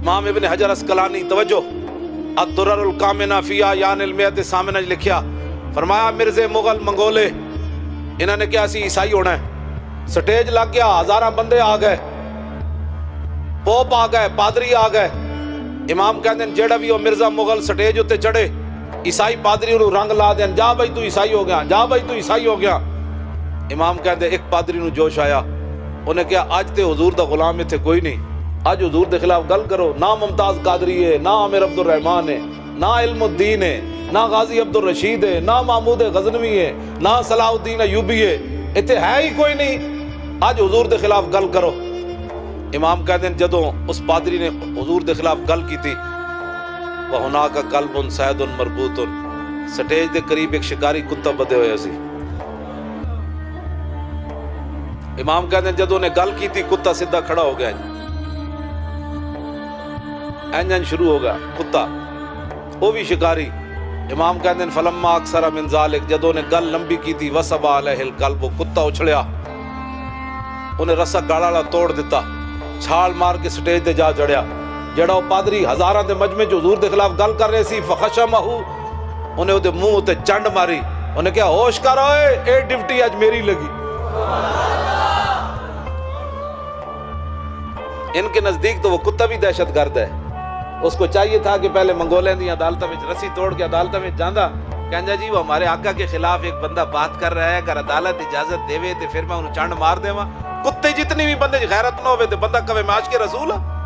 امام ابن حجر اسقلانی توجہ الدرر الکامنہ فی اعیان المئۃ ثامنہ لکھیا، فرمایا مرزے مغل منگولے انہوں نے کیا سی عیسائی ہونا ہے، سٹیج لگ گیا، ہزاراں بندے آ گئے، پوپ آ گئے، پادری آ گئے، امام کہتے ہیں جیڑا بھی ہو مرزا مغل سٹیج اتے چڑھے، عیسائی پادری انہوں رنگ لا دیں، جا بھائی تو عیسائی ہو گیا، جا بھائی تو عیسائی ہو گیا۔ امام کہتے ہیں ایک پادری نو جوش آیا، انہیں کہا آج تے حضور دا غلام تھے کوئی نہیں، آج حضور دے خلاف گل کرو، نہ ممتاز قادری ہے، نہ عامر عبد الرحمن ہے، نہ علم الدین ہے، نہ غازی عبد الرشید ہے، نہ محمود غزنوی ہے، نہ صلاح الدین ایوبی ہے، اتنے ہے ہی کوئی نہیں، آج حضور دے خلاف گل کرو۔ امام کہتے ہیں جدوں اس پادری نے حضور دے خلاف گل کی تھی، وَهُنَاكَ قَلْبٌ صَيْدٌ مَرْبُوطٌ، سٹیج دے قریب ایک شکاری کتا بدے ہوئے سی۔ امام کہتے ہیں جدوں نے گل کی تھی کتا سیدھا کھڑا ہو گیا، اینجن شروع ہو گیا کتا، وہ بھی شکاری۔ امام کہتے ہیں فلما اکثر من ذالک، جدوں نے گل لمبی کی تھی وصب علیہ القلب، کتا اچھڑیا، انہیں رسا گاڑا توڑ دیتا، چھال مار کے سٹیج تے جا چڑھیا، جڑا وہ پادری ہزاراں دے مجمع چ حضور دے خلاف گل کر رہے سی، فخشمہ، انہیں وہ دے منہ تے چنڈ ماری، انہیں کہا ہوش کر اوئے، اے ڈیوٹی اج میری لگی۔ ان کے نزدیک تو وہ کتا بھی دہشت گرد ہے، اس کو چاہیے تھا کہ پہلے منگولین دی عدالتوں میں رسی توڑ کے عدالتوں میں جاندہ، کہنجا جی وہ ہمارے آقا کے خلاف ایک بندہ بات کر رہا ہے، اگر عدالت اجازت دے وے تے پھر میں انہوں چنڈ مار دے، کتے جتنی بھی بندے غیرت نہ ہوئے تے بندہ کہے میں عاشق رسول ہوں۔